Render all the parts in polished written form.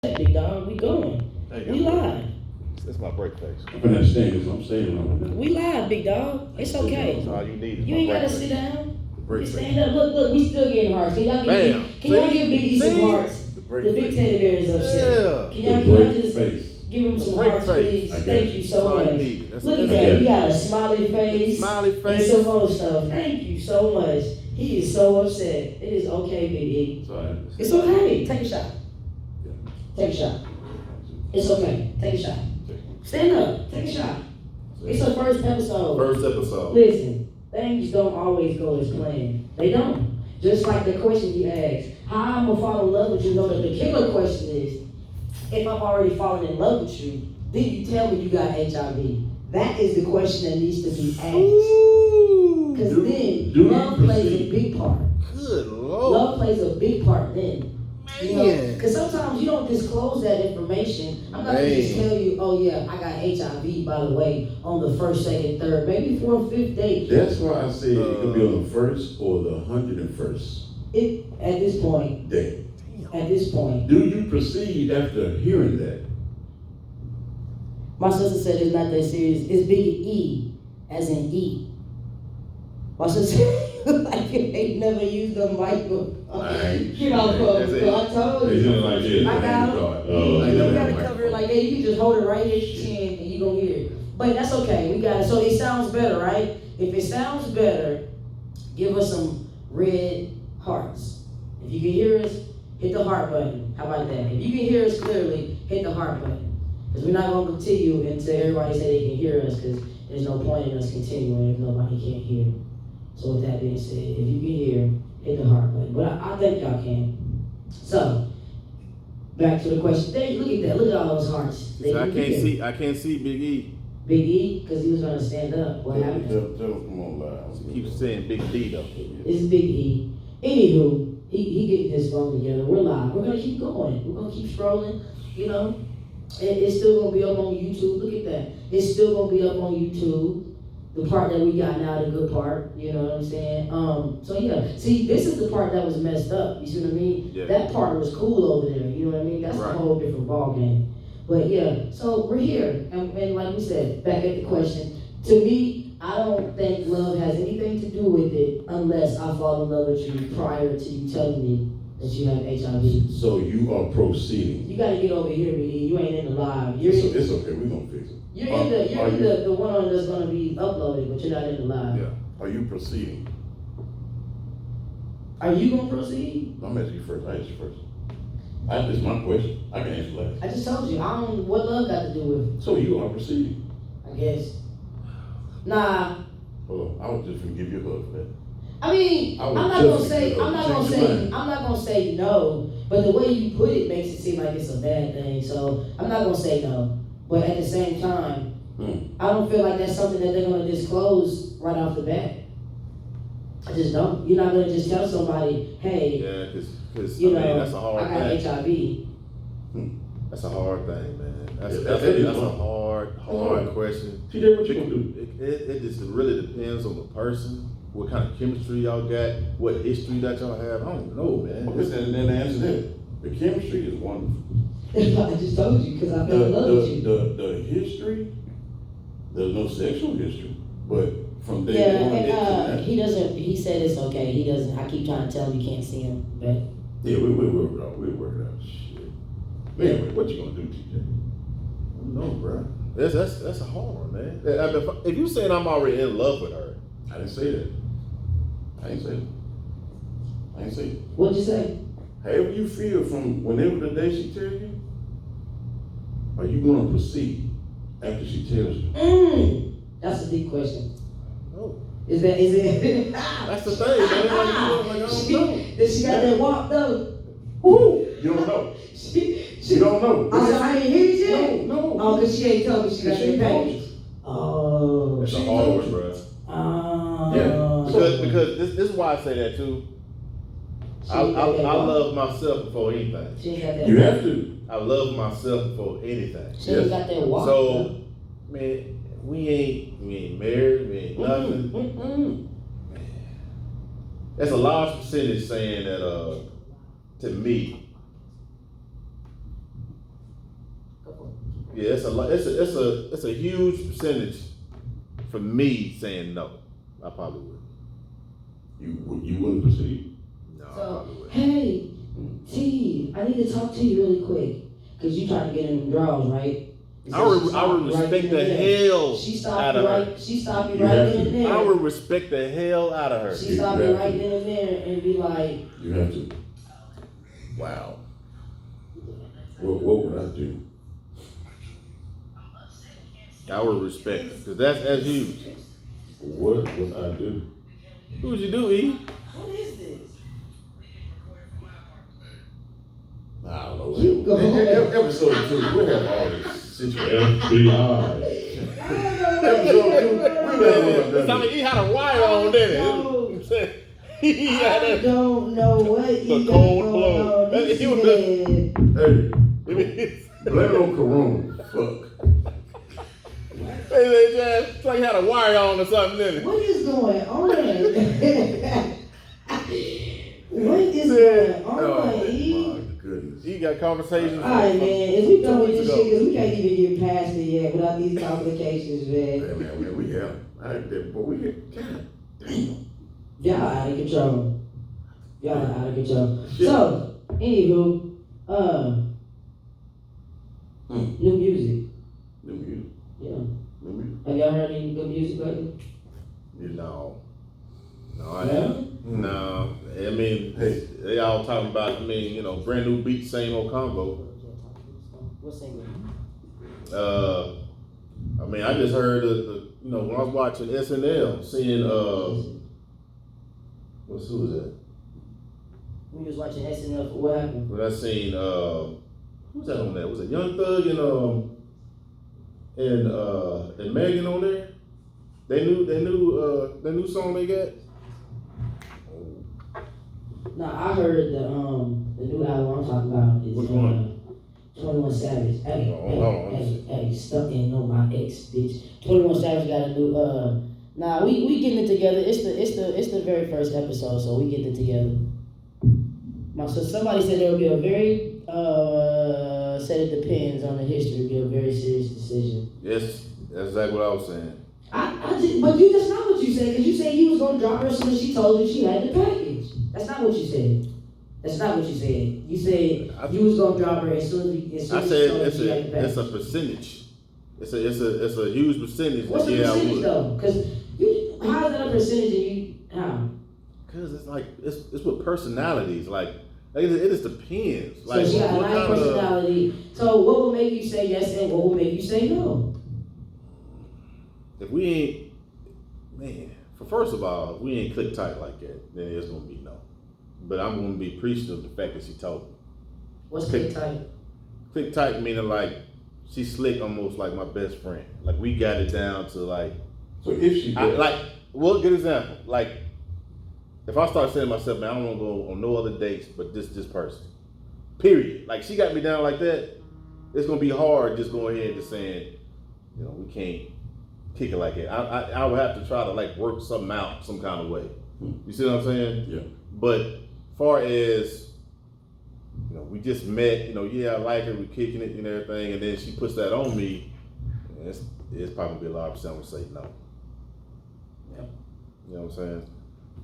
Big dog, we going. We live. That's my break face. I can understand this. I'm saying it. We live, big dog. It's okay. That's all you need is You my ain't break gotta face. sit down. Break You face. stand up. Look, we still getting hearts. Can y'all Bam. give Big E some hearts? The The break big face. teddy bear is upset. Yeah. Can The y'all break just face. give him some break hearts, face. please? I got Thank it. you That's so all you much. need. That's Look at that's that. it. You got a smiley face. Smiley And face. some more stuff. Thank you so much. He is so upset. It is okay, Big E. So I It's okay. Take a shot. Take a shot. It's okay. Take a shot. Stand up. Take a shot. It's our first episode. First episode. Listen, things don't always go as planned. They don't. Just like the question you asked, how I'm gonna fall in love with you? No, the killer question is, if I've already fallen in love with you, then you tell me you got HIV. That is the question that needs to be asked. Because then love plays a big part. Good Lord. Love plays a big part then. You know, Man. because sometimes you don't disclose that information. I'm not gonna just tell you, oh yeah, I got HIV by the way on the first, second, third, maybe fourth, fifth date. That's why I say it could be on the first or the 101st It at this point, day. at this point, Do you proceed after hearing that? my sister said it's not that serious. It's big E, as in E. My sister like ain't never used a microphone. Right. You know, That's it. I told It's you. just like this. I got it. Oh, You gotta cover it like that. You can just hold it right here at your chin and you gonna hear it. But that's okay. We got it. So it sounds better, right? If it sounds better, give us some red hearts. If you can hear us, hit the heart button. How about that? If you can hear us clearly, hit the heart button. Because we're not gonna continue until everybody say they can hear us, because there's no point in us continuing if nobody can't hear. So with that being said, if you can hear, hit the heart button. But I think y'all can. So, back to the question. There, look at that. Look at all those hearts. So I can't see Big E. Big E, because he was going to stand up. What happened? Tell him come on live. Keep saying Big D though. It's Big E. Anywho, he getting his phone together. We're live. We're going to keep going. We're going to keep scrolling. You know, it's still going to be up on YouTube. Look at that. It's still going to be up on YouTube. The part that we got now, the good part, you know what I'm saying? So yeah, see, this is the part that was messed up. You see what I mean? Yeah. That part was cool over there. You know what I mean? That's Right. a whole different ball game. But yeah, so we're here, and like we said, back at the question. To me, I don't think love has anything to do with it unless I fall in love with you prior to you telling me that you have HIV. So you are proceeding. You gotta get over here, BD. You ain't in the live. You're It's, in, it's okay. We're going to fix it. you're in the one on that's gonna be uploaded, but you're not in the live. Yeah. Are you proceeding? Are you gonna proceed? I'm asking you first. I ask you first. This is my question. I can answer last. I just told you. I don't. What love got to do with it? So you are proceeding. I guess. Nah. Hold on. I was just going to give you a hug for that. I mean, I I'm would not gonna just say. give I'm not change gonna your say. mind. I'm not gonna say no. But the way you put it makes it seem like it's a bad thing. So I'm not gonna say no. But at the same time, I don't feel like that's something that they're gonna disclose right off the bat. I just don't. You're not gonna just tell somebody, hey, Yeah, because you I mean, know, that's a hard I got thing. HIV. That's a hard thing, man. That's Yeah, that's that is a hard. hard question. See, that's what you going to do. It just really depends on the person, what kind of chemistry y'all got, what history that y'all have. I don't know, man. Okay, then answer that. The chemistry is wonderful. I just told you because I fell in love with you. The history, there's no sexual history, but from day Yeah, one, and he doesn't. He said it's okay. He doesn't. I keep trying to tell him you can't see him, but yeah, we'll work it out. We'll work it out. Shit. Anyway, what you gonna do, TJ? No, bro. That's a hard one, man. I mean, if you saying I'm already in love with her, I didn't say that. I didn't say that. I didn't say it. what'd you say? However you feel from whenever the day she tells you, are you gonna proceed after she tells you? That's a deep question. no. Is it? That's the thing, man. Like, I don't know. Does she got that walk though? Woo! You don't know. She, You don't know. I said I didn't hear you yet. No. Oh, cause she ain't told me she got She that told package. Oh. That's She a hard knows one, you. bro. Oh. Yeah. Because this is why I say that too. She I ain't got that walk. love myself before anything. She ain't got that. You walk. have to. I love myself before anything. She ain't got that walk. So, man, we ain't married, we ain't nothing. That's a large percentage saying that to me, Yeah, it's a huge percentage for me saying no. I probably would. You wouldn't proceed? No, I So, probably would. hey, T, I need to talk to you really quick. Because you trying to get in them draws, right? I would respect the hell out of her. She stopped you You right have then and to. there. I would respect the hell out of her. She stopped you right then and there and be like, You have to. Wow. What would I do? I would respect her because that's huge. What would I do? What would you do, E? what is this? I don't know. You go. Episode 2, we'll have all this situation. FBI. Episode 2, It's like he had a wire on, didn't No. it? He had I a don't know what you got cold going blow. on. This He was man. Hey, blame it on Corona. Fuck. it's like he had a wire on or something, didn't it? What is going on? What is going on? Oh, E? my goodness. He got conversations. Alright, man, if we done with 2 this weeks shit, ago. because we can't even get past it yet without these complications, Hey, man. man, we have. But we get. God damn. Y'all out of control. Y'all out of control. Shit. So, anywho, new music. New music. Yeah. New music. Have y'all heard any good music lately? No, I haven't. No, I mean, Hey. they all talking about. I mean, you know, brand new beat, same old combo. What single? I mean, I just heard the you know, when I was watching SNL, seeing who was that? We was watching SNL for what happened? When I seen who's that on there? Was it Young Thug and Megan on there? They new song they got. Nah, I heard the new album I'm talking about is Which one? 21 Savage. Hey, Hold on. hey, stuck in on my ex, bitch. 21 Savage got a new Nah, we getting it together. It's the very first episode, so we getting it together. So somebody said there will be a very said it depends on the history. It'll be a very serious decision. Yes, that's exactly what I was saying. But that's not what you said, because you said you was gonna drop her as soon as she told you she had the package. That's not what you said. That's not what you said. You said you was gonna drop her as soon as she I said told you she had the package. it's a percentage. It's a huge percentage. What's the I percentage would. though? Because how is that a percentage and you how? Cause it's like it's with personalities. Like it just depends. Like So she got a what nice kind of- personality. So what will make you say yes and what will make you say no? If we ain't, man, first of all, if we ain't click tight like that, then it's gonna be no. But I'm gonna be appreciative of the fact that she told me. What's click tight? Click tight meaning like she's slick, almost like my best friend. Like we got it down to like, So if she did, well, good example. Like if I start saying to myself, man, I don't want to go on no other dates but this person. Period. Like she got me down like that. It's gonna be hard just going ahead and just saying, you know, we can't kick it like that. I would have to try to like work something out some kind of way. You see what I'm saying? Yeah. But far as you know, we just met. You know, yeah, I like her. We kicking it and everything, and then she puts that on me. It's probably a lot of percent would say no. Yeah. You know what I'm saying?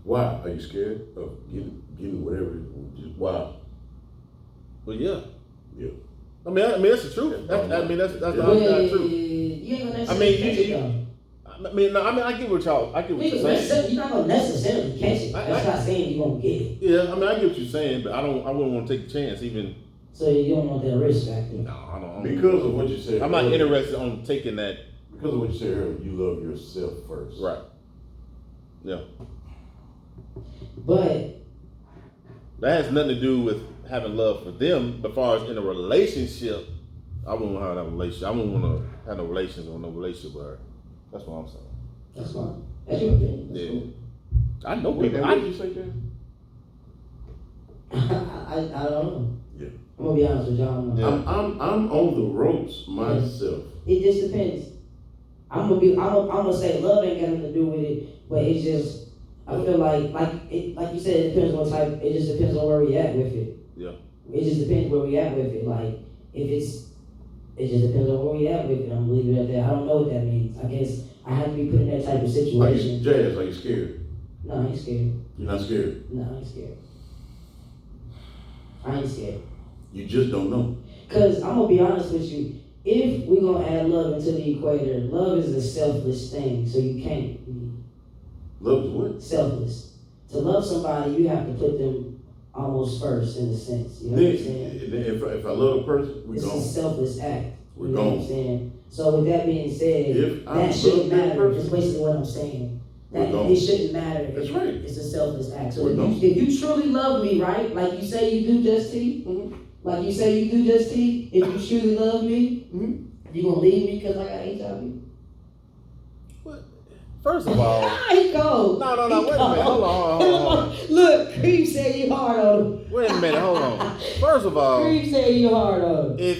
why are you scared of getting whatever? Just why? Well, yeah. Yeah. I mean that's the truth. That's Yeah. the Well, honest God truth. you ain't gonna I necessarily mean, catch it though. I get what y'all. I get what you're saying. You're not gonna necessarily catch it. That's not saying you're gonna get it. Yeah, I mean, I get what you're saying, but I wouldn't want to take the chance. Even So you don't want that risk factor. no, I don't. Because of what you said. I'm not earlier. interested on taking that. Because of what you said earlier, you love yourself first. Right. Yeah. But That has nothing to do with having love for them. But as far as in a relationship, I wouldn't want to have that relationship. I wouldn't want to have no relations or no relationship with her. That's what I'm saying. that's fine. That's your opinion. That's Yeah. cool. I know Wait, people. what did you say, Ken? I don't know. Yeah. I'm gonna be honest with y'all. I don't know. Yeah. I'm on the ropes myself. It just depends. I'm gonna say love ain't got nothing to do with it, but it's just I feel like you said, it depends on what type. It just depends on where we at with it. Yeah. It just depends where we at with it. Like if it's It just depends on where we at with it. I'm leaving it at that. I don't know what that means. I guess I have to be put in that type of Like situation. Jazz, are you scared? No, I ain't scared. You're not scared? No, I ain't scared. I ain't scared. You just don't know. Cause I'm gonna be honest with you. If we're gonna add love into the equator, love is a selfless thing. So you can't be Love is what? selfless. To love somebody, you have to put them almost first in a sense. You know what I'm saying? If I love a person, we're It's gone. a selfless act. We're You know what I'm gone. saying? So with that being said, If I that shouldn't love that matter. person, That's basically what I'm saying. we're That gone. it shouldn't matter. That's right. It's a selfless act. So We're gone. if you truly love me, right? Like you say you do, Just T. Mhm. Like you say you do, Just T. If you truly love me, Mhm. you gonna leave me because I got HIV? What? First of all, He cold. no, He wait a minute. cold. Hold on. Look, Creep said you hard on him. Wait a minute, hold on. First of all, Creep said you hard on him.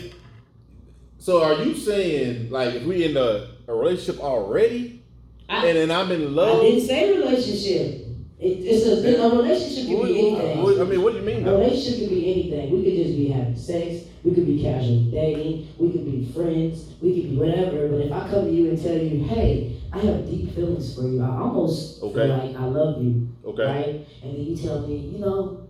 So are you saying, like, if we in a relationship already, and then I'm in I love? didn't say relationship. A relationship can be anything. What do you mean A though? relationship could be anything. We could just be having sex. We could be casual dating. We could be friends. We could be whatever. But if I come to you and tell you, hey, I have deep feelings for you. I almost feel like I love you. Okay. Right? And then you tell me, you know,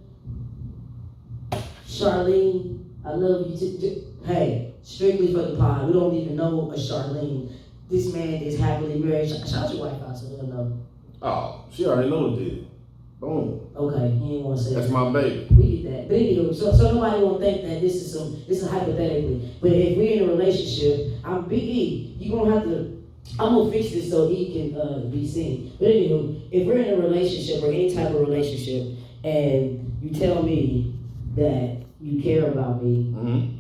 Charlene, I love you too. Hey, strictly for the pod. We don't even know a Charlene. This man is happily married. Shout your wife out so they'll know. Oh, she already knows it. Boom. Okay, you ain't want to say That's that. my baby. We get that. But anyway, so nobody won't think that this is hypothetically. But if we're in a relationship, I'm Big E. I'm gonna fix this so E can be seen. But anyway, if we're in a relationship or any type of relationship, and you tell me that you care about me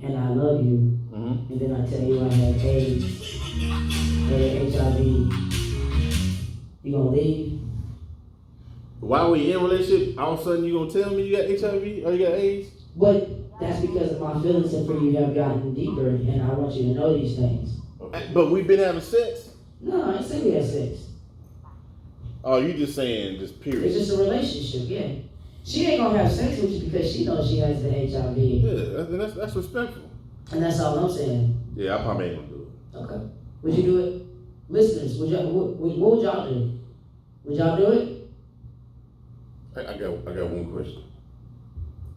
and I love you, and then I tell you I have AIDS and HIV, you gonna leave? While we in a relationship, all of a sudden you gonna tell me you got HIV or you got AIDS? But that's because my feelings for you have gotten deeper, and I want you to know these things. But we've been having sex? No, I ain't saying we had sex. Oh, you just saying just period? It's just a relationship, yeah. She ain't gonna have sex with you because she knows she has the HIV. Yeah, that's respectful. And that's all I'm saying. Yeah, I probably ain't gonna do it. Okay. Would you do it? Listeners, what would y'all do? Would y'all do it? I got one question.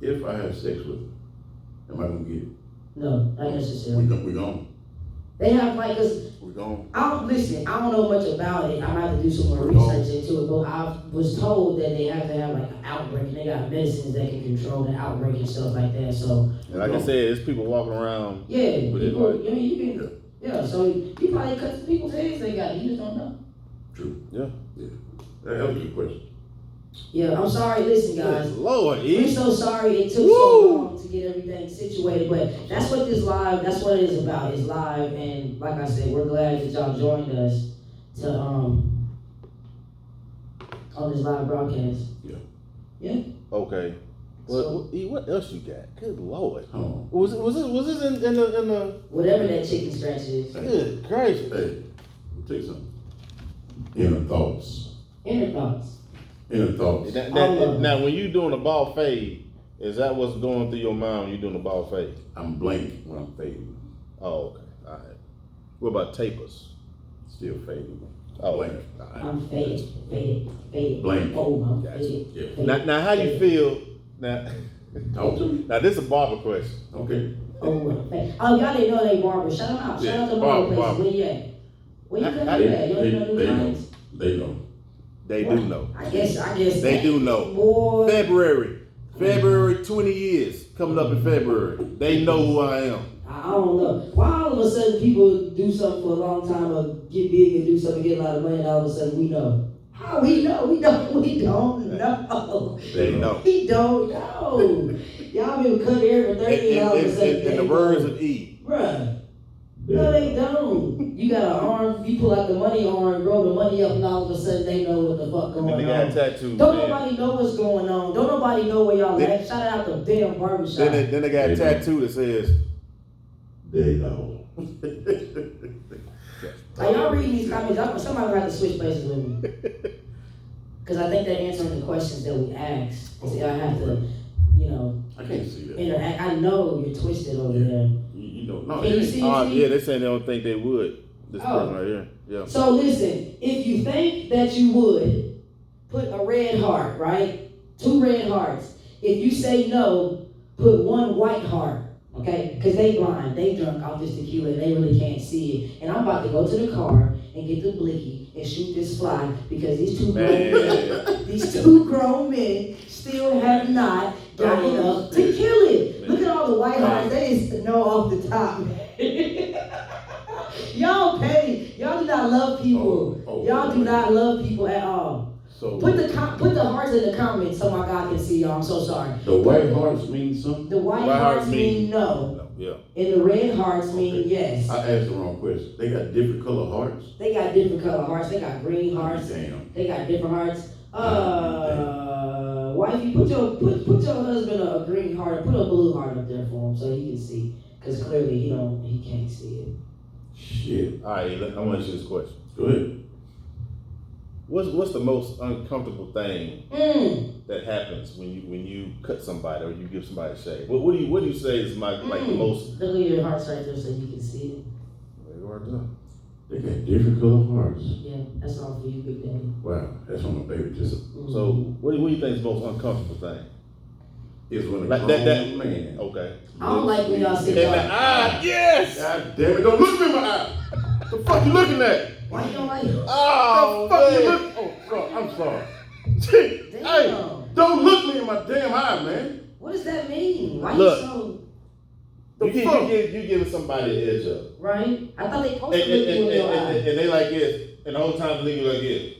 If I have sex with her, am I gonna get it? No, not necessarily. We gone. They have like us. We gone. I don't know much about it. I might have to do some more research into it, but I was told that they have to have like an outbreak, and they got medicines that can control the outbreak and stuff like that. So, And like I said, there's people walking around. yeah, with it people, like, I mean, you can, yeah. So you probably cut some people's heads. They got it. You just don't know. True. Yeah. That was a good question. Yeah, I'm sorry. Listen, guys. Lord, We're so sorry it took so long to get everything situated, but that's what that's what it is about. It's live, and like I said, we're glad that y'all joined us to on this live broadcast. Yeah. Okay. What else you got? Good Lord. Oh. Was this in the Whatever that chicken scratch is. Good gracious. Hey, I'll tell you something. Inner thoughts. Inner thoughts. Inner thoughts. Now, when you doing a ball fade, is that what's going through your mind when you doing a ball fade? I'm blank when I'm fading. Oh, okay. All right. What about tapers? Still fading. Oh, Blank. okay. All right. I'm faded. Blank. Oh, I'm Gotcha. faded. Yeah. Faded. Now, how you feel? Now, Talk to me. now this is a barber question. Okay. Oh, I'm faded. Oh, y'all didn't know they barber. Shout them out. Shout out to barber places. Where you at? Where you coming at? You don't know new clients? They know. They do know. I guess. They do know. Boy. February 20 years coming up in February. They know who I am. I don't know. Why all of a sudden people do something for a long time or get big and do something, get a lot of money, and all of a sudden we know? How we know? We don't know. They know. We don't know. Y'all been cut hair for 30 years, all of a sudden. In the words of E. Bruh. No, they don't. You got an arm, you pull out the money arm, roll the money up, and all of a sudden they know what the fuck going And they on. got tattoos. Don't nobody know what's going on. Don't nobody know where y'all at. Shout out the damn barbershop. Then they got a tattoo that says, They know. Like, y'all reading these comments, somebody will have to switch places with me. Because I think they're answering the questions that we asked. See, I have to, I can't see that. interact. I know you're twisted over there. You though. No, Can you see? Yeah, they're saying they don't think they would. This person right here. Yeah. So listen, if you think that you would, put a red heart, right? 2 red hearts. If you say no, put 1 white heart. Okay? Because they blind. They drunk off this tequila and they really can't see it. And I'm about to go to the car and get the blicky and shoot this fly because these two grown men still have not gotten up to kill it. Look at all the white hearts. They just know off the top. Y'all petty. Y'all do not love people. Y'all do not love people at all. So put the hearts in the comments so my God can see y'all. I'm so sorry. The white hearts mean something? The white hearts mean no. Yeah. And the red hearts mean yes. I asked the wrong question. They got different color hearts? They got different color hearts. They got green hearts. Damn. They got different hearts. Wifey, put your husband a green heart. Put a blue heart up there for him so he can see. Because clearly he can't see it. Shit. All right, I want to ask you this question. Go ahead. What's the most uncomfortable thing that happens when you cut somebody or you give somebody a shave? What do you say is like the most? Look at your hearts right there so you can see it. They got different color hearts. Yeah, that's all for you, Big Daddy. Wow, that's on my baby too. So what do you think is the most uncomfortable thing? Is when a Like grown that man. Okay. I don't like when y'all sit In the down. eye, yes. God damn it! Don't look me in my eye. The fuck you looking at? Why you don't like it? Oh, The fuck you man. look? Oh, sorry. I'm sorry. Damn. Hey, don't look me in my damn eye, man. What does that mean? Why Look. you so You giving somebody an edge up. right? I thought they And, supposed to look you in your eye. and they like this, and the whole time they look like this.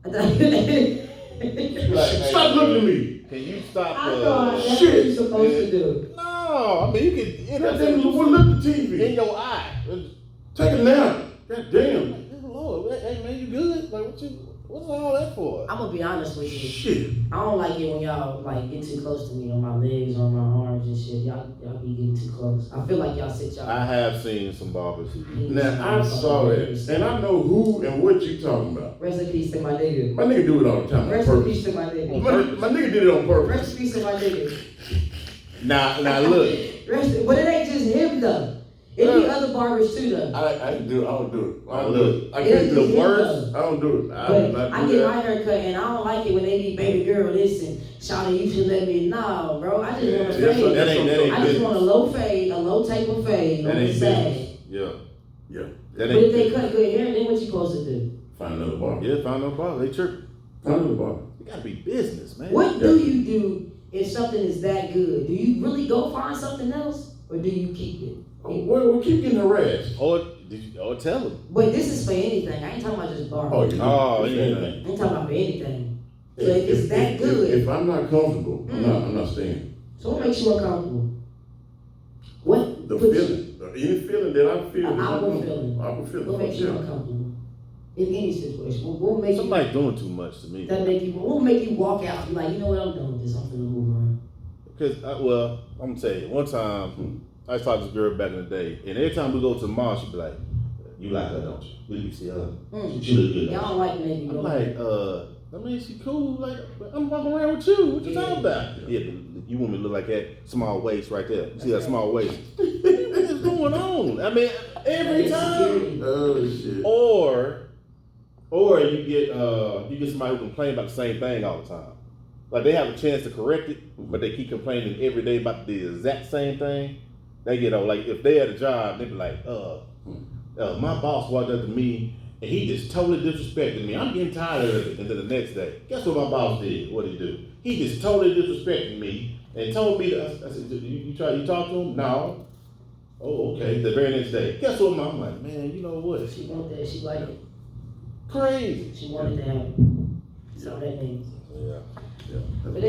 I thought- Like, hey, Stop looking at me. Can you stop? I thought that's what shit. you're supposed to do. No, I mean you can. God damn it, well, look at the in TV. your eye. Take a nap. God damn. Lord, hey man, you good? Like what's all that for? I'm gonna be honest with you. Shit. I don't like it when y'all like get too close to me on my legs or my arms and shit. Y'all be getting too close. I feel like y'all sit y'all. I have seen some barbers who do. Now, I saw that, and I know who and what you talking about. Rest in peace to my nigga. My nigga do it all the time on Rest in purpose. peace to my nigga. My nigga did it on purpose. Rest in peace to my nigga. Now look. But it ain't just him though. It be other barbers too though. I can do it. I don't do it. I don't Look, do it. I can't do the it. worst. I don't do it. I do But not I do get that. my hair cut and I don't like it when they be baby girl this and shawty you should let me. No, bro. I just want a That's fade. that ain't I just business. want a low fade, a low taper fade That on the ain't side. business. Yeah. Yeah. That But ain't if they cut good hair, then what you supposed to do? Find another bar. Yeah, find no barber. They tripping. Find another bar. It gotta be business, man. What do you do if something is that good? Do you really go find something else or do you keep it? Well, we keep getting harassed. Or tell them. But this is for anything. I ain't talking about just bar. Oh, you know. Oh, yeah. I ain't talking about for anything. So if it's that good, If I'm not comfortable, I'm not staying. so what makes you uncomfortable? What? The puts you- feeling. Any feeling that I feel. An is outward uncomfortable. feeling. Outward feeling. What makes you Yeah. uncomfortable? In any situation. What makes Somebody doing too much to me. you what will make you walk out and be like, you know what, I'm done with this, I'm gonna move around. Because, I'm gonna tell you, one time, I was talking to this girl back in the day, and every time we go to the mall, she'd be like, you like her, don't you? You see her? She look good. Y'all don't like when they be I'm going. like, I mean, she cool. Like, I'm walking around with you. What you talking about? Yeah, but you want me to look like that small waist right there. You see that small waist? What is going on? I mean, every time. Oh, shit. Or you get somebody who complain about the same thing all the time. Like they have a chance to correct it, but they keep complaining every day about the exact same thing. They get like if they at a job, they be like, my boss walked up to me and he just totally disrespected me. I'm getting tired of it. And then the next day, guess what my boss did? What did he do? He just totally disrespected me and told me that. I said, you talk to him? No. Oh, okay. The very next day, guess what? I'm like, man, you know what? She want that, she like it. Crazy. She wanted to have it. That's all that means. Yeah. But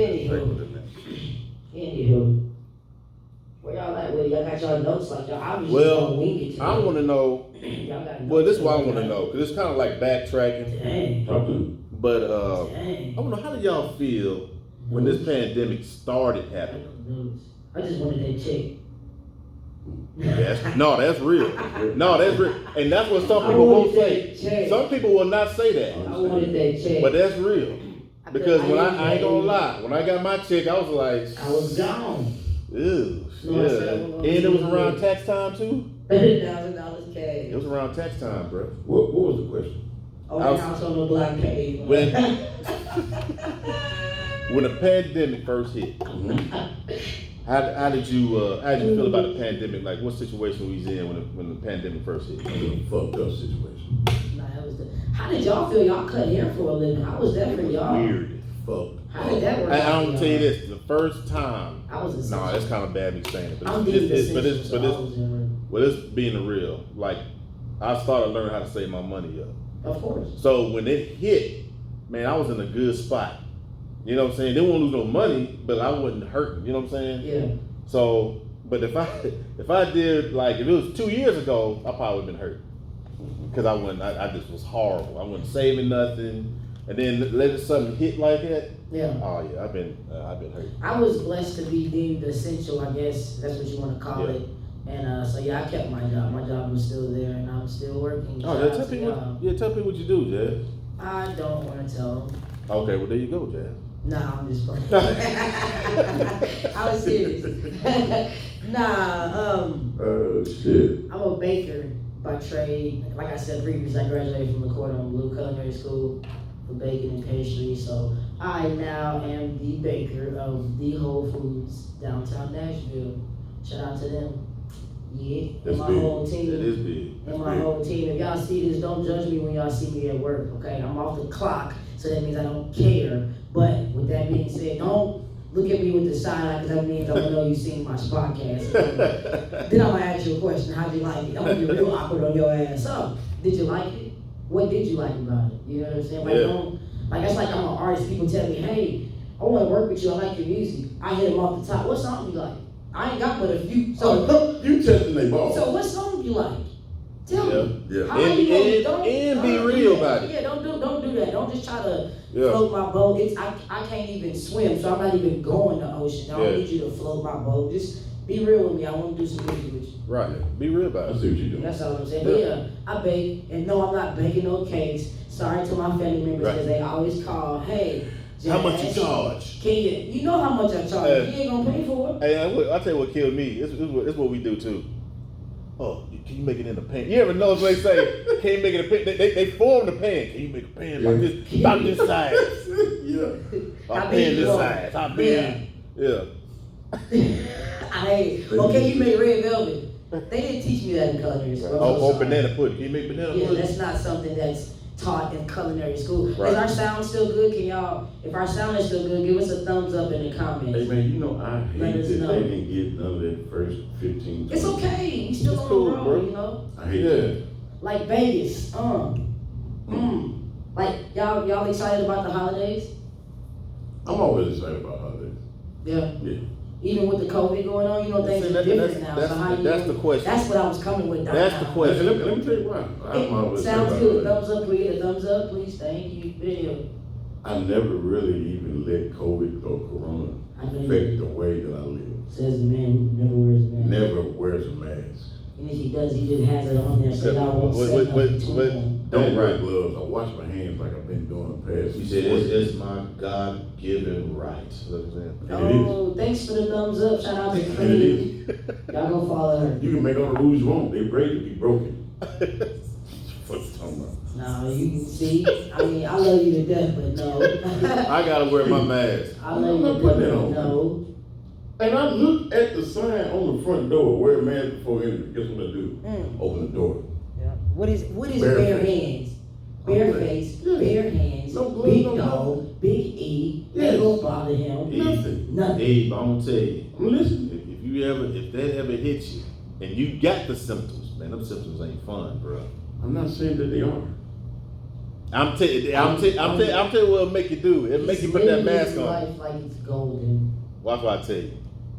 anywho, where y'all at with it? Y'all got y'all notes like y'all obviously gonna wing it. I want to know. Y'all got Well, this is notes what I like want to that. know because it's kind of like backtracking. Dang. But Dang. I want to know, how do y'all feel when this pandemic started happening? I just wanted that check. That's real. No, that's real. And that's what some people won't say. Some people will not say that. I wanted that check. But that's real. Because when I ain't gonna lie, when I got my check, I was like, I was gone. Ew, No, I said I yeah. wasn't And gonna it was do around it. tax time too? $30,000 cash. It was around tax time, bro. What was the question? Only house on the block paid. When when the pandemic first hit, Mm-hmm. how did you feel about the pandemic? Like, what situation was in when the pandemic first hit? It was a fucked up situation. Nah, that was the. How did y'all feel? Y'all cut hair for a living. How was that It for was y'all? weird. Fucked. How did that work? I'm gonna tell you this: the first time. I was a. No, that's kind of bad me saying it, but I'm it's being real. Like, I started learning how to save my money up. Of course. So when it hit, man, I was in a good spot. You know what I'm saying? They won't lose no money, but I wasn't hurting. You know what I'm saying? Yeah. So, but if I did, like, if it was 2 years ago, I probably would have been hurt. Because I just was horrible. I wasn't saving nothing. And then let something hit like that. Yeah. Oh yeah, I've been hurt. I was blessed to be deemed essential, I guess that's what you want to call Yeah. it. And so yeah, I kept my job. My job was still there, and I'm still working. Oh, Shout tell out to people, y'all. tell people what you do, Jazz. I don't want to tell them. Okay, well there you go, Jazz. Nah, I'm just playing. I was serious. Oh shit. I'm a baker by trade. Like I said previously, I graduated from the Cordon Bleu Culinary School for baking and pastry. So I now am the baker of the Whole Foods downtown Nashville. Shout out to them. Yeah, That's and my big. whole team. That is big. And my whole team. If y'all see this, don't judge me when y'all see me at work, okay? I'm off the clock, so that means I don't care. But with that being said, don't look at me with the side eye, because that means I don't know you seen my podcast. Then I'm gonna ask you a question, how'd you like it? I'm gonna get real awkward on your ass. So, did you like it? What did you like about it? You know what I'm saying? Like, Yeah. don't, like, that's like I'm an artist. People tell me, hey, I wanna work with you, I like your music. I hit them off the top. What song you like? I ain't got but a few. So, You testing they balls. so what song you like? Tell me. Yeah. How you gonna- don't- And be don't do real that. about it. Yeah, don't do that. Don't just try to Yeah. float my boat. I can't even swim, so I'm not even going to the ocean. I don't Yeah. need you to float my boat. Just be real with me. I want to do some music with you. Right. Be real I about see it. what you doing. That's all I'm saying. But yeah, I bake, and no, I'm not baking no cakes. Sorry to my family members, because they always call, hey, How much you Jazz, charge? Can you know how much I charge? Yeah. You ain't gonna pay for it. Hey, I'll tell you what killed me. It's what we do too. Oh, can you make it in the pan? You ever know what they say? Can you make it in a pan? They form the pan. Can you make a pan about this size? Yeah. A How pan big you this want? size. How big? Yeah. Okay, you make red velvet. They didn't teach me that in culinary school. I'm so Or sorry. banana pudding. Can you make banana Yeah, pudding? that's not something that's taught in culinary school. Right. Is our sound still good? Can y'all, if our sound is still good, give us a thumbs up in the comments. Hey man, you know I Let hate us that know. they didn't get none of that first 15. It's 20. okay. We still It's on cool, the road, bro. you know? I hate that. Like Vegas. Like y'all excited about the holidays? I'm always excited about holidays. Yeah. Yeah. Even with the COVID going on, you know things See, are different now. So how you? that's the question. That's what I was coming with. That's the now. question. Let me tell you why. I'm always Sounds excited good. about Thumbs up, please. A thumbs up, please. Thank you. Video. I never really even let COVID or Corona I know you affect the way that I live. Says the man who never wears a mask. Never wears a mask. And if he does, he just has it on there so y'all won't say nothing to him. Don't wear right. gloves. I wash my hands like I've been doing the past. He said it's my God-given right. That's what I'm saying. Oh, thanks for the thumbs up. Shout out to And it Queen. is. Y'all go follow her. You can make all the rules you want. They break to be broken. What you talking about? No, you can see. I mean, I love you to death, but no. I gotta wear my mask. I love you I'm to not putting death, that but on. no. And I look at the sign on the front door, wear a mask before entering. Guess what I do? Open the door. Yeah. What is Bare bare face. hands? Bare face, Yeah. bare hands, No gloves, big no dog, big E. Yes. Ain't gonna bother him. Nothing. Nothing. Hey, but I'm gonna tell you, I'm listening. if that ever hits you, and you got the symptoms, man, them symptoms ain't fun, bro. I'm not saying that they are. I'm telling you what it'll make you do. It'll make you put that mask Living on. life like it's golden. Watch what I tell you.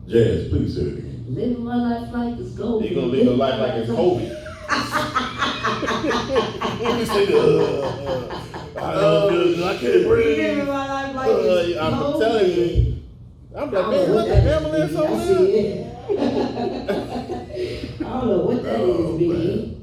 Jazz, please say it again. Living my life like it's golden. You're gonna live your life like it's Kobe. You say I can't breathe. Living my life like it's I'm golden. telling you. I'm like, man, what the ambulance I over see there? it. I don't know what that is, Biggie.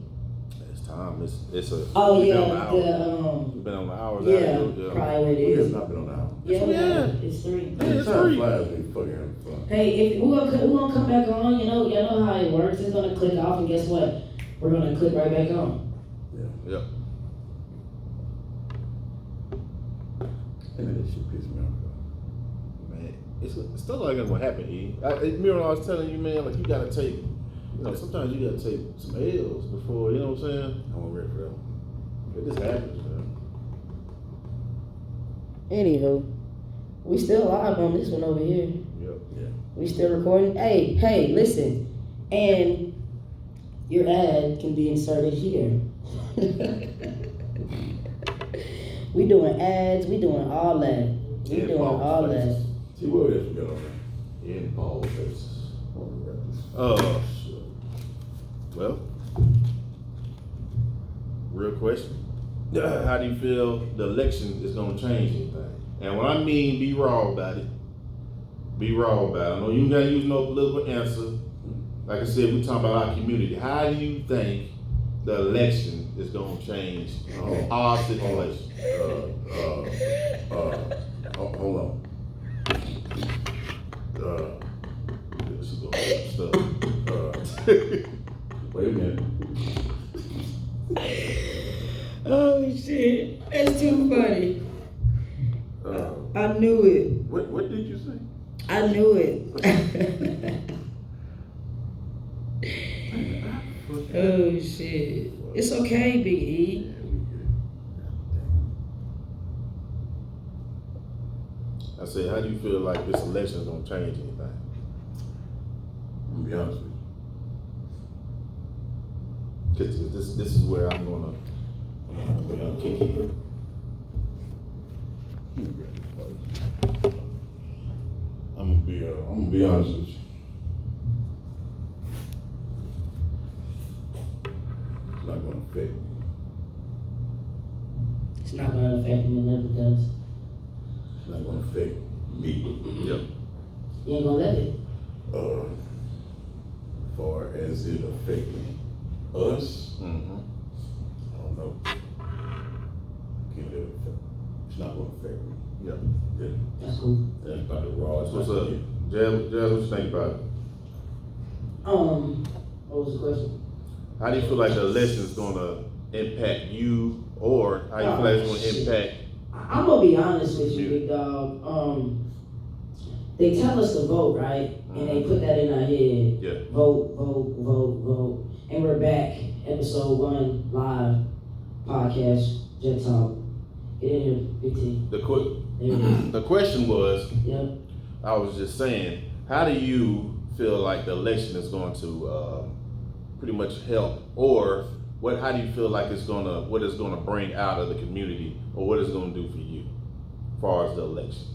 It's time. It's a. Oh we've yeah, been on the hour. the We've been on the hours. yeah, probably what it It has is. not been on the album. Yeah, Yeah. it's 3. Yeah, it's Time 3. flies when you fucking having fun. Hey, if we're gonna come back on, y'all know how it works. It's gonna click off, and guess what? We're gonna click right back on. Yep. And that shit pisses me off. Man, it's stuff like that's what happened, E. Remember I was telling you, man, like you gotta take, sometimes you gotta take some L's before, you know what I'm saying? I wasn't ready for that one. It just happens, man. Anywho, we still live on this one over here. Yep. Yeah. We still recording. Hey, listen, and your ad can be inserted here. We doing ads. We doing all that. We Yeah, doing Paul all that. faces. See what else we got on there? In Paul faces. Well, real question. How do you feel the election is gonna change anything? And when I mean be raw about it, be raw about it. I know you ain't gotta use no political answer. Like I said, we talking about our community. How do you think the election is gonna change our situation? Hold on. This is gonna stuff. Wait a minute. Oh shit, that's too funny. I knew it. What did you say? I knew it. Oh shit. It's okay, Big E. I said, how do you feel like this election is gonna change anything? I'm gonna be honest with you. Cause this is where I'm gonna kick you. I'm gonna be honest with you. It's not gonna affect me. It's not gonna affect me, it never does. It's not gonna affect me. Yep. You ain't gonna let it. Far as it affecting us, Mm-hmm. I don't know. Can't let it affect. It's not gonna affect me. Yep. Yeah. That's cool. That's about the rawest. What's I up? can Jazz, what you think about it? What was the question? How do you feel like the election is gonna impact you, or how you feel like it's gonna impact? I'm gonna be honest with you, big dog. They tell us to vote, right? And they put that in our head. Yeah. Vote, vote, vote, vote. And we're back. Episode 1, live podcast, J.T.P. Get in here, Big T. There it is. The question was, Yep. I was just saying, how do you feel like the election is going to pretty much help, or what? How do you feel like what it's gonna bring out of the community, or what it's gonna do for you, as far as the election?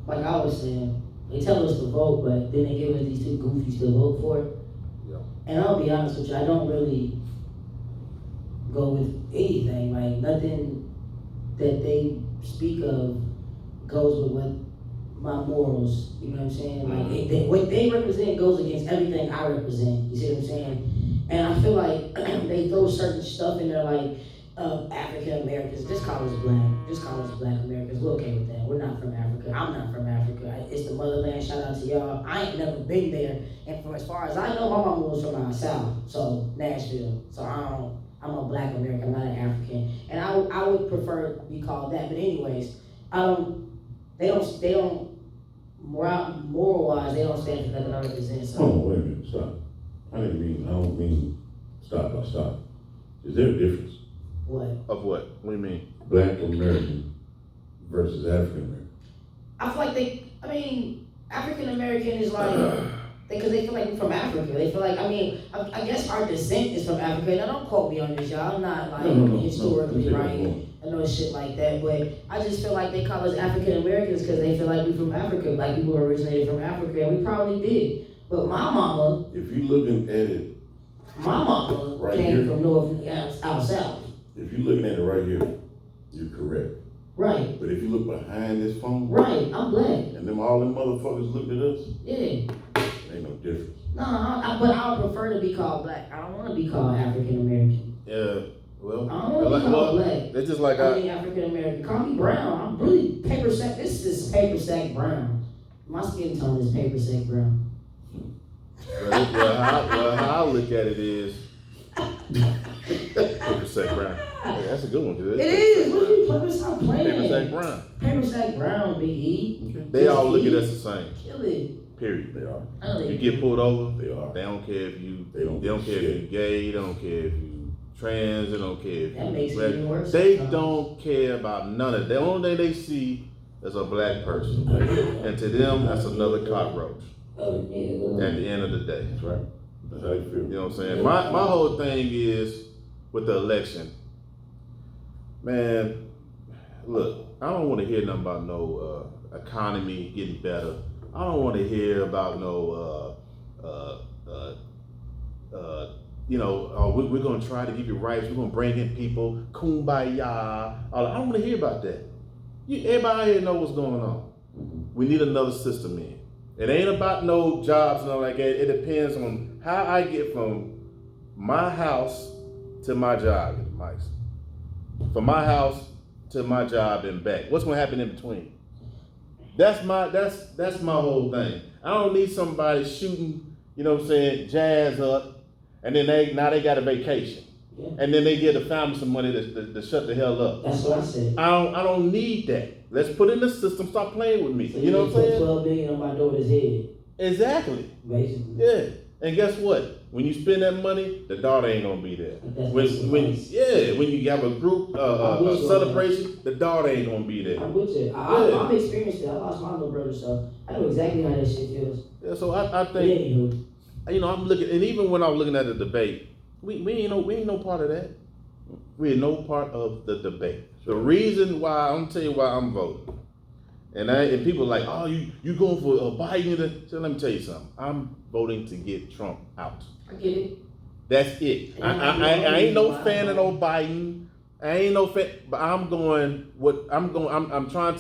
Like I was saying, they tell us to vote, but then they give us these two goofies to vote for. Yeah. And I'll be honest with you, I don't really go with anything. Like nothing that they speak of goes with what my morals. You know what I'm saying? Like what they represent goes against everything I represent. You see what I'm saying? And I feel like they throw certain stuff in there, like African Americans. Just call us black. Just call us Black Americans. We're okay with that. We're not from Africa. I'm not from Africa. It's the motherland. Shout out to y'all. I ain't never been there. And for as far as I know, my mama was from the South, so Nashville. So I'm a Black American. I'm not an African. And I would prefer to be called that. But anyways, they don't moral wise, they don't stand for nothing I represent. So. Oh, wait a minute, stop. I don't mean stop. Is there a difference? What? Of what? What do you mean? Black American versus African American. I feel like African American is like, because they feel like we're from Africa. They feel like, I guess our descent is from Africa. Now don't quote me on this, y'all. I'm not like historically right. I know shit like that, but I just feel like they call us African Americans because they feel like we're from Africa. Black people originated from Africa, and we probably did. But my mama, If you're looking at it, my mama right came here. from north, out south. If you're looking at it right here, you're correct. Right. But if you look behind this phone, Right, I'm black. and all them motherfuckers looked at us, Yeah. ain't no difference. No, but I would prefer to be called black. I don't want to be called African American. Yeah. Well, I don't want to be called black. It's just like I mean African American. Call me brown. I'm really paper sack. This is paper sack brown. My skin tone is paper sack brown. how I look at it is paper sack brown. Hey, that's a good one, dude. It is. What are you playing? Stop playing. Paper sack brown. Paper sack brown, Big E. They all look at us the same. Kill it. Period. they are. You get pulled over, They are. they don't care if you. They don't care if shit. you're gay. They don't care if you trans. They don't care if That makes you. it even worse They sometimes. don't care about none of it. The only thing they see is a black person, and to them, that's another cockroach. Oh, yeah. At the end of the day, That's right. That's how you feel. you know what I'm saying. My whole thing is with the election, man. Look, I don't want to hear nothing about no economy getting better. I don't want to hear about no, we're going to try to give you rights. We're going to bring in people, kumbaya. I don't want to hear about that. Everybody here know what's going on. We need another system in. It ain't about no jobs and all like that. It depends on how I get from my house to my job, Mike's. From my house to my job and back. What's going to happen in between? That's my whole thing. I don't need somebody shooting, you know what I'm saying, jazz up, and then they got a vacation. Yeah. And then they give the family some money to shut the hell up. That's what I said. I don't need that. Let's put in the system, stop playing with me. So you know what I'm saying? $12 billion on my daughter's head. Exactly. Basically. Yeah. And guess what? When you spend that money, the daughter ain't gonna be there. When you have a group a celebration, the daughter ain't gonna be there. I'm with you. I'm experienced it. I lost my little brother, so I know exactly how that shit feels. Yeah, so I think I'm looking, and even when I was looking at the debate, we ain't no part of that. We ain't no part of the debate. The reason why I'm tell you why I'm voting. And people are like, oh, you going for Biden? So let me tell you something. I'm voting to get Trump out. I get it. That's it. I ain't no fan of no Biden. I ain't no fan, but I'm trying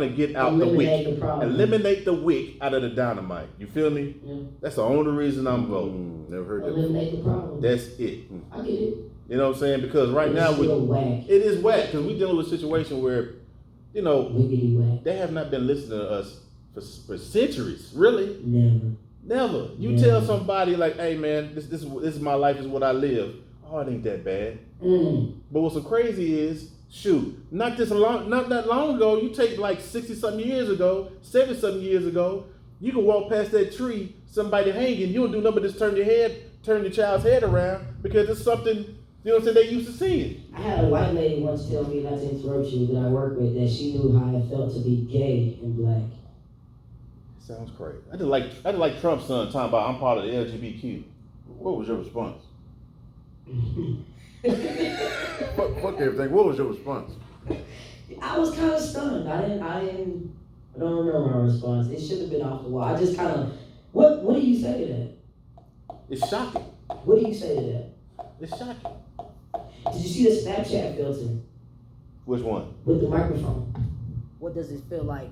to get out the wick. Eliminate the wick out of the dynamite. You feel me? Yeah. That's the only reason I'm voting. Never heard that. Eliminate the problem. That's it. I get it. You know what I'm saying? Because right now whack. it is whack because we're dealing with a situation where, Wiggity whack. they have not been listening to us for centuries. Really? Never. You tell somebody like, hey man, this is my life, is what I live. Oh, it ain't that bad. But what's so crazy is, shoot, not that long ago, you take like 60-something years ago, 70-something years ago, you can walk past that tree, somebody hanging, you don't do nothing but just turn your child's head around because it's something, you know what I'm saying, they used to seeing. I had a white lady once tell me, not to interrupt you, that I work with, that she knew how it felt to be gay and black. Sounds crazy. I just like Trump's son talking about I'm part of the LGBTQ. What was your response? Fuck everything. What was your response? I was kind of stunned. I don't remember my response. It should have been off the wall. I just kind of, what do you say to that? It's shocking. What do you say to that? It's shocking. Did you see the Snapchat filter? Which one? With the microphone. What does it feel like?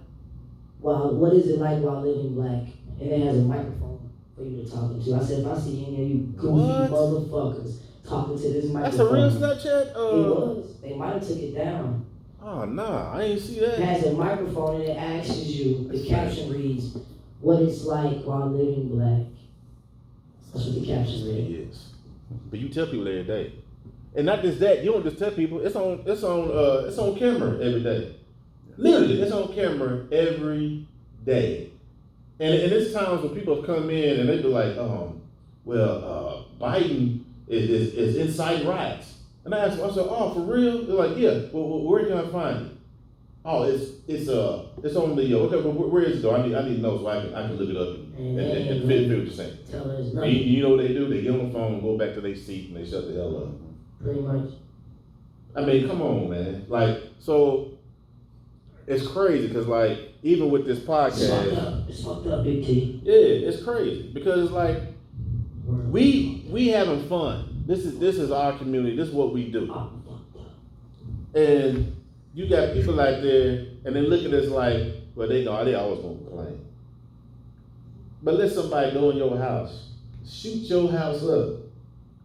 What is it like while living black? And it has a microphone for you to talk into. I said, if I see any of you goofy motherfuckers talking to this microphone. That's a real Snapchat? It was. They might have took it down. Oh, nah, I ain't see that. It has a microphone and it asks you, the caption reads, what it's like while living black. That's what the caption reads. Yes. But you tell people every day. And not just that, you don't just tell people, it's on camera every day. Literally, it's on camera every day. And it's times when people come in and they be like, Biden is inciting riots. And I said, oh, for real? They're like, yeah. Well, where can I find it? Oh, it's on the okay. But where is it though? I need to know so I can look it up and feel what you're saying. Tell us And nothing. you know what they do? They get on the phone, go back to their seat, and they shut the hell up. Pretty much. I mean, come on, man. Like, so it's crazy because, like, even with this podcast, It's fucked up, Big T. yeah, it's crazy because it's like we having fun. This is our community. This is what we do. And you got people out there, and they look at us like, well, they always gonna complain. But let somebody go in your house, shoot your house up,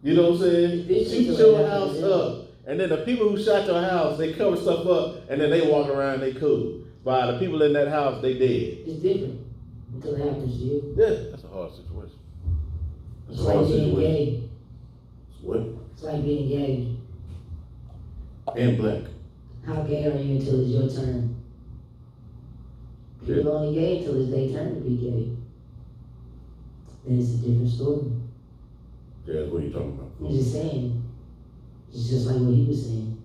You know what I'm saying? It's Shoot just your like house that, up. And then the people who shot your house, they cover stuff up, and then they walk around, they cool. But the people in that house, they dead. It's different until it happens to you. Yeah, that's a hard situation. It's like being gay. What? It's like being gay. And black. How gay are you until it's your turn? People only gay until it's their turn to be gay. Then it's a different story. Yeah, what are you talking about? I'm just saying. It's just like what he was saying.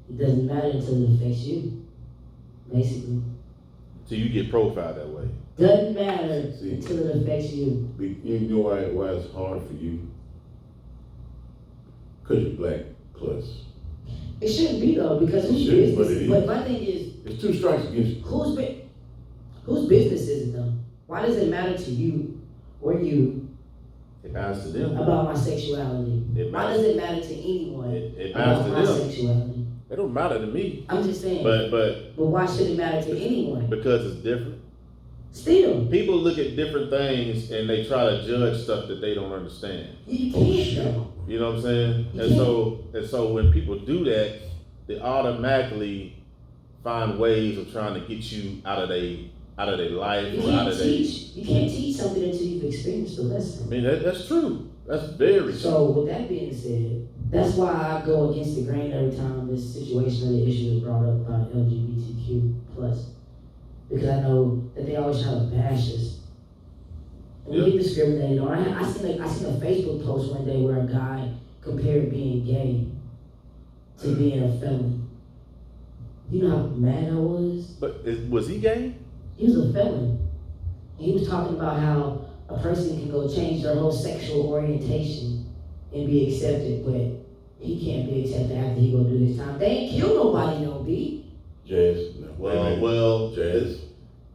It doesn't matter until it affects you. Basically. So you get profiled that way. Doesn't matter until it affects you. You know why it's hard for you? Because you're black plus. It shouldn't be though, because It whose shouldn't, but business? it is. But my thing is, It's 2 strikes against you. whose business is it though? Why does it matter to you or you It matters to them. about my sexuality? Why does it matter to anyone It about matters my to them. sexuality? It don't matter to me. I'm just saying. But why should it matter to anyone? because it's different. Still, People look at different things and they try to judge stuff that they don't understand. you can't though. You know what I'm saying? You And so when people do that, they automatically find ways of trying to get you out of their life You or out can't of their. teach. You can't teach something until you've experienced the lesson. I mean that's true. That's very true. So with that being said, that's why I go against the grain every time this situation or the issue is brought up by LGBTQ plus, because I know that they always try to bash us. And we get discriminated on. I seen a Facebook post one day where a guy compared being gay to being a felon. You know how mad I was? But was he gay? He was a felon. And he was talking about how a person can go change their whole sexual orientation and be accepted, but he can't be accepted after he go do his time. They ain't kill nobody, no B. Jazz. No, Well, Jazz.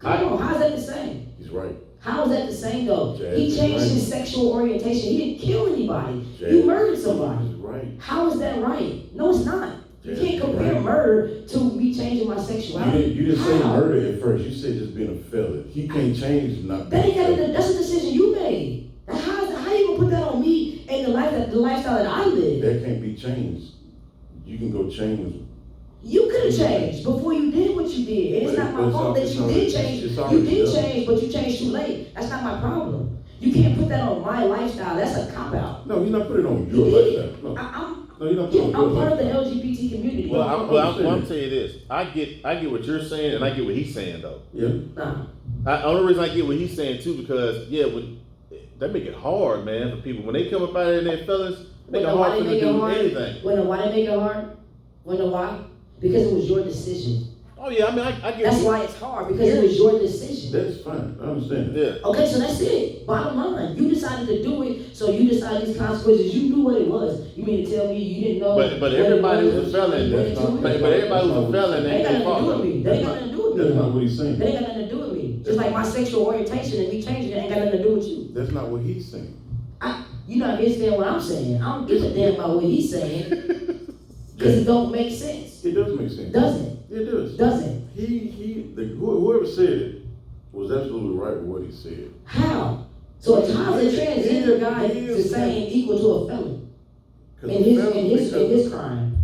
Come on, how's that the same? He's right. How is that the same though? Jazz He is changed right. his sexual orientation. He didn't kill anybody. Jazz He murdered somebody. He's right. How is that right? No, it's not. You Jazz can't is compare right. murder to me changing my sexuality. You didn't say How? murder at first. You said just being a felon. He can't change not That being ain't a felon. that's a decision you made. How you gonna put that on me and the lifestyle that I live? That can't be changed. You can go change. You could have changed before you did what you did. And it's not my fault that you did change. You did change, but you changed too late. That's not my problem. You can't put that on my lifestyle. That's a cop out. No, you're not putting it on your You did. lifestyle. No, I'm you're not putting it on your part of the lifestyle. LGBT community. Well, I'm telling you this. I get what you're saying, and I get what he's saying though. Yeah. Nah. Only reason I get what he's saying too, because that make it hard, man, for people when they come up out of there, fellas. Make it hard for them to do anything. Why they make it hard? Wanna know why? Because it was your decision. Oh yeah, I mean, I get. That's why it's hard, because it was your decision. That's fine. I understand that. Yeah. Okay, so that's it. Bottom line, you decided to do it, so you decided these consequences. You knew what it was. You mean to tell me you didn't know? But everybody was a felon. But everybody was a felon. They They ain't got nothing to do with me. They ain't got nothing to do with me. That's not what he's saying. They ain't got nothing to do with me. Just like my sexual orientation and me changing it ain't got nothing to do with you. That's not what he's saying. You're not understanding what I'm saying. I don't give a damn about what he's saying. Because it don't make sense. It does make sense. Doesn't. It does. Doesn't. Whoever said it was absolutely right with what he said. How? So how's a transgender guy the same equal to a felon? In his crime.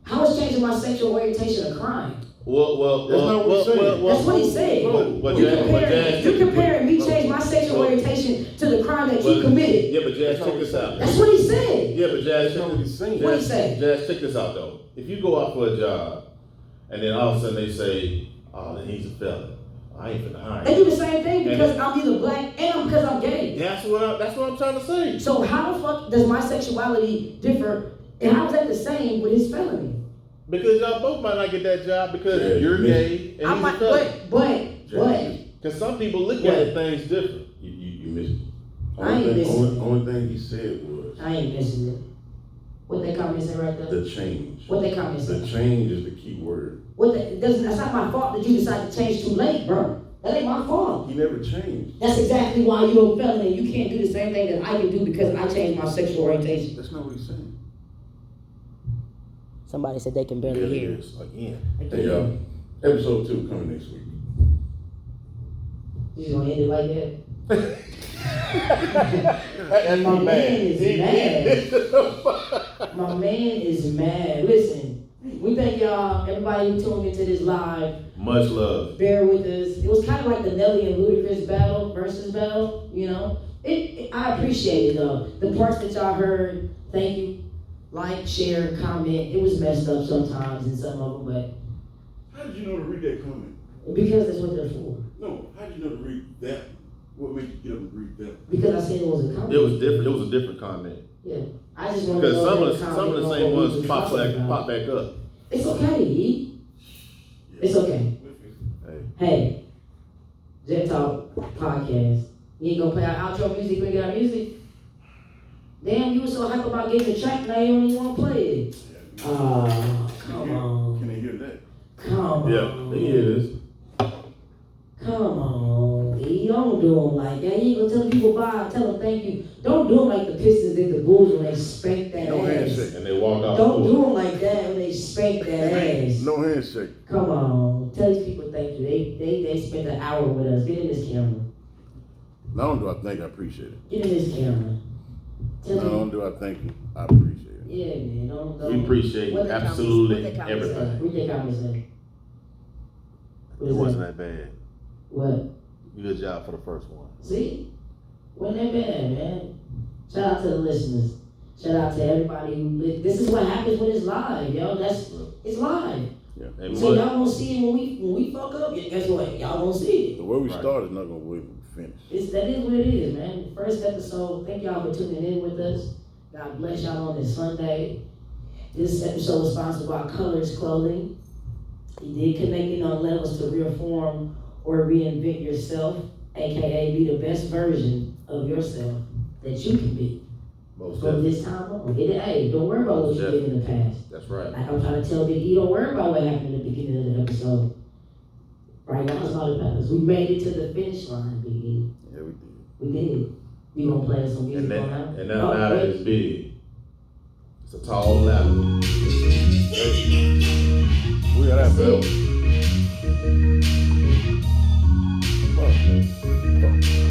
How is changing my sexual orientation a crime? That's not what he's saying. That's what he said. You're comparing me change my sexual orientation to the crime that you committed. Yeah, but Jazz, check this out. That's what he said. Yeah, but Jazz, That's not what he's saying. What he say? Jazz, check this out though. If you go out for a job, and then all of a sudden they say, "Oh, then he's a felon," I ain't finna hire They him. do the same thing because I'm either black and because I'm gay. That's what I'm trying to say. So how the fuck does my sexuality differ? And how is that the same with his felony? Because y'all both might not get that job because you're gay and he's a felon. But Because some people look at things different. You missed it. I ain't missing it. Only thing he said was I ain't missing it. What they call me say right there? the change. What they call me say? The change is the key word. That's not my fault that you decided to change too late, bro. That ain't my fault. He never changed. That's exactly why you're a felon and you can't do the same thing that I can do because I changed my sexual orientation. That's not what he's saying. Somebody said they can barely There hear. it is again. Hey, y'all. Episode 2 coming next week. You gonna end it like that? And My he man mad. is mad. My man is mad. Listen, we thank y'all, everybody who tuned into this live. Much love. Bear with us. It was kind of like the Nelly and Ludacris versus battle, you know. I appreciate it though. The parts that y'all heard, thank you. Like, share, comment. It was messed up sometimes in some of them, How did you know to read that comment? but because that's what they're for. No, how did you know to read that? What made you get up and read that? Because I said it was a comment. It was different. It was a different comment. Yeah. I just wanted to Because know some of the same ones pop back up. It's okay, E. It's okay. Hey, J.T.P podcast. You ain't gonna play our outro music when you get our music? Damn, you was so hyped about getting the track, now you don't even want to play it. Come on. Can they hear that? Come on. Yeah, they hear this. Come on. You don't do them like that. You ain't gonna tell people bye, tell them thank you. Don't do them like the Pistons did the Bulls when they spanked that No ass. handshake. And they walked off. Don't do them like that when they spank that ass. No handshake. Come on. Tell these people thank you. They spent an hour with us. Get in this camera. Not only do I think I appreciate it. Get in this camera. Tell Not me. only do I thank you, I appreciate it. Yeah, man. Don't. We appreciate What they absolutely what they comments say? everything. What they comments say? What It is wasn't that? that bad. What? Good job for the first one. See? Wasn't that bad, man. Shout out to the listeners. Shout out to everybody who this is what happens when it's live, yo. It's live. Yeah. And So y'all gonna see it when we fuck up. Guess what? Y'all gonna see it. The way we Right. started is not gonna wait when we finish. That is what it is, man. First episode. Thank y'all for tuning in with us. God bless y'all on this Sunday. This episode was sponsored by Colors Clothing. He did connecting on levels to reform or reinvent yourself, aka be the best version of yourself that you can be Most from definitely. this time on. Hey, don't worry about what you did in the past. That's right. Like I'm trying to tell Big E, don't worry about what happened in the beginning of the episode. Right now, it's all that matters. We made it to the finish line, Big E. Yeah, we did. We did. We gonna play some music And on now, that. and now that it's big. It's a tall ladder. We got that That's belt. it.